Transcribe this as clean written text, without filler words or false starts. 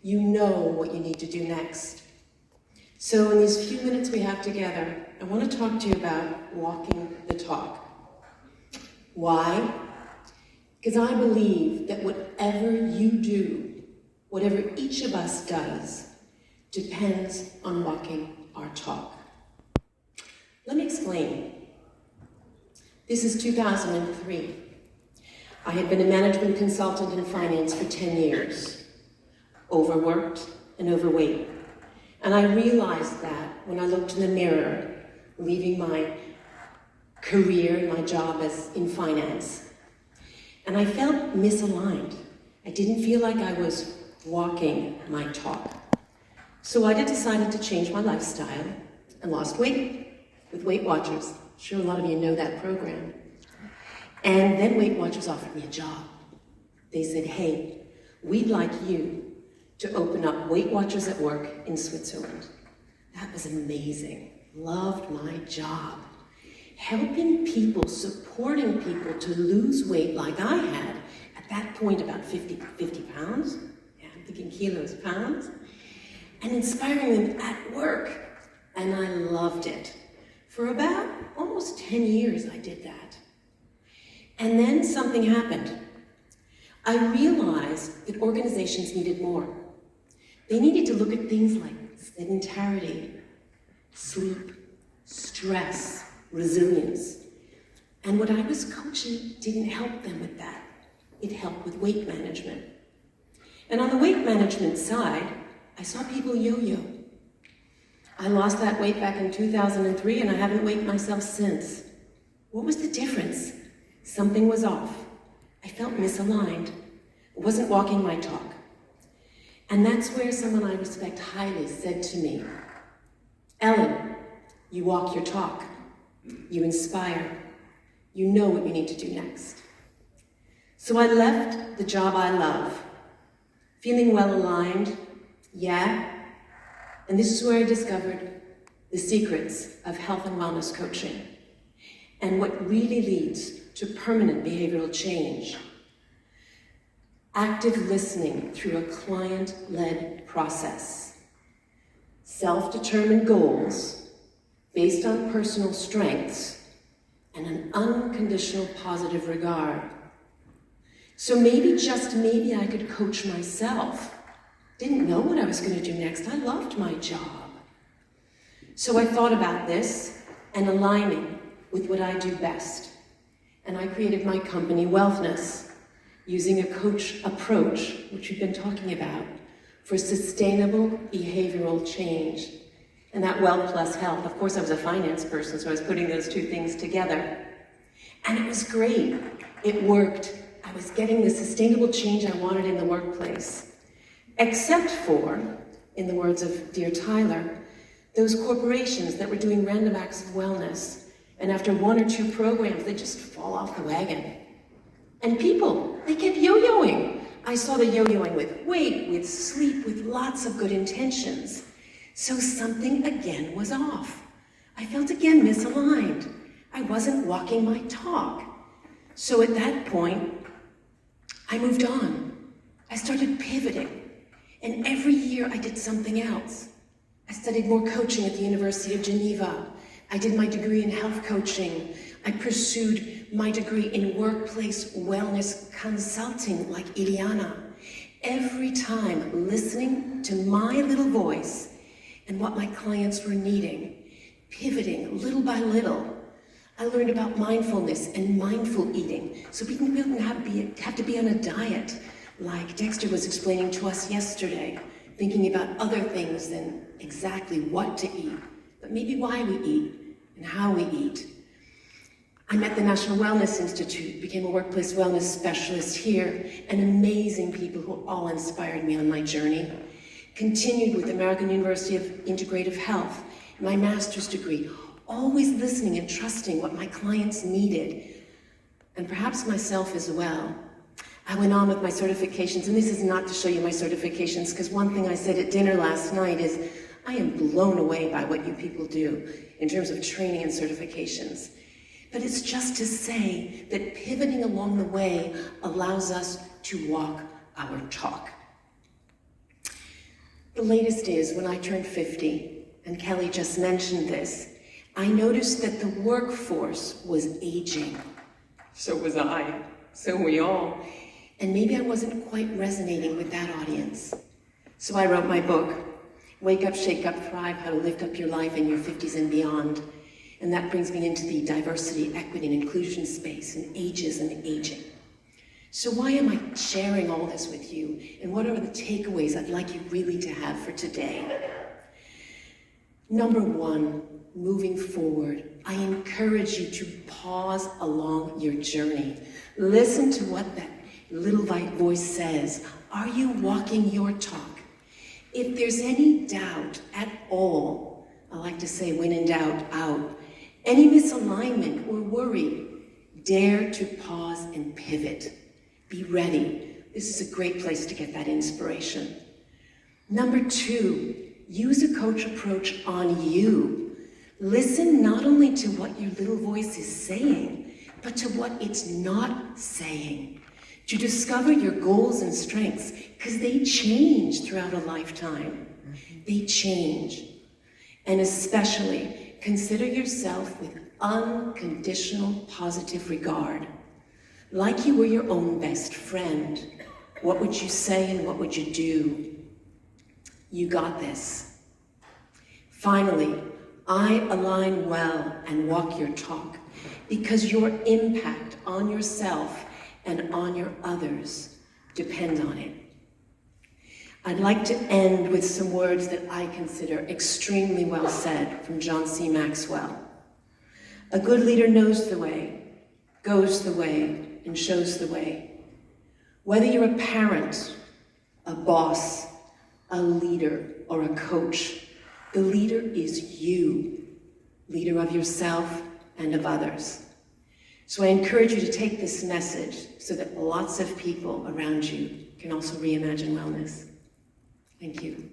you know what you need to do next. So in these few minutes we have together, I want to talk to you about walking the talk. Why? Because I believe that whatever you do, whatever each of us does, depends on walking our talk. Let me explain. This is 2003. I had been a management consultant in finance for 10 years, overworked and overweight. And I realized that when I looked in the mirror, leaving my career, my job in finance, and I felt misaligned. I didn't feel like I was walking my talk. So I decided to change my lifestyle and lost weight with Weight Watchers. I'm sure a lot of you know that program. And then Weight Watchers offered me a job. They said, hey, we'd like you to open up Weight Watchers at Work in Switzerland. That was amazing. Loved my job. Helping people, supporting people to lose weight like I had, at that point about 50 pounds, yeah, I'm thinking kilos, pounds, and inspiring them at work. And I loved it. For about almost 10 years I did that. And then something happened. I realized that organizations needed more. They needed to look at things like sedentarity, sleep, stress, resilience. And what I was coaching didn't help them with that. It helped with weight management. And on the weight management side, I saw people yo-yo. I lost that weight back in 2003 and I haven't weighed myself since. What was the difference? Something was off. I felt misaligned. I wasn't walking my talk. And that's where someone I respect highly said to me, Ellen, you walk your talk. You inspire. You know what you need to do next. So I left the job I love, feeling well aligned, yeah. And this is where I discovered the secrets of health and wellness coaching and what really leads to permanent behavioral change. Active listening through a client-led process. Self-determined goals based on personal strengths and an unconditional positive regard. So maybe, just maybe, I could coach myself. Didn't know what I was going to do next. I loved my job. So I thought about this and aligning with what I do best. And I created my company, Wealthness, using a coach approach, which we've been talking about, for sustainable behavioral change. And that wealth plus health. Of course, I was a finance person, so I was putting those two things together. And it was great. It worked. I was getting the sustainable change I wanted in the workplace. Except for, in the words of dear Tyler, those corporations that were doing random acts of wellness. And after one or two programs, they just fall off the wagon. And people, they kept yo-yoing. I saw the yo-yoing with weight, with sleep, with lots of good intentions. So something again was off. I felt again misaligned. I wasn't walking my talk. So at that point, I moved on. I started pivoting. And every year I did something else. I studied more coaching at the University of Geneva. I did my degree in health coaching. I pursued my degree in workplace wellness consulting like Iliana. Every time listening to my little voice and what my clients were needing, pivoting little by little. I learned about mindfulness and mindful eating, so people didn't have to be on a diet, like Dexter was explaining to us yesterday, thinking about other things than exactly what to eat, but maybe why we eat and how we eat. I met the National Wellness Institute, became a workplace wellness specialist here, and amazing people who all inspired me on my journey. Continued with the American University of Integrative Health, my master's degree, always listening and trusting what my clients needed, and perhaps myself as well. I went on with my certifications, and this is not to show you my certifications, because one thing I said at dinner last night is, I am blown away by what you people do in terms of training and certifications. But it's just to say that pivoting along the way allows us to walk our talk. The latest is when I turned 50, and Kelly just mentioned this, I noticed that the workforce was aging. So was I. So we all. And maybe I wasn't quite resonating with that audience. So I wrote my book, Wake Up, Shake Up, Thrive, How to Lift Up Your Life in Your 50s and Beyond. And that brings me into the diversity, equity, and inclusion space, and ages and aging. So why am I sharing all this with you? And what are the takeaways I'd like you really to have for today? Number one, moving forward, I encourage you to pause along your journey. Listen to what that little voice says. Are you walking your talk? If there's any doubt at all, I like to say when in doubt, out. Any misalignment or worry, dare to pause and pivot. Be ready. This is a great place to get that inspiration. Number two, use a coach approach on you. Listen not only to what your little voice is saying, but to what it's not saying. To discover your goals and strengths, because they change throughout a lifetime. They change. And especially, consider yourself with unconditional positive regard. Like you were your own best friend. What would you say and what would you do? You got this. Finally, I align well and walk your talk because your impact on yourself and on your others depend on it. I'd like to end with some words that I consider extremely well said from John C. Maxwell. A good leader knows the way, goes the way, and shows the way. Whether you're a parent, a boss, a leader, or a coach, the leader is you, leader of yourself and of others. So I encourage you to take this message so that lots of people around you can also reimagine wellness. Thank you.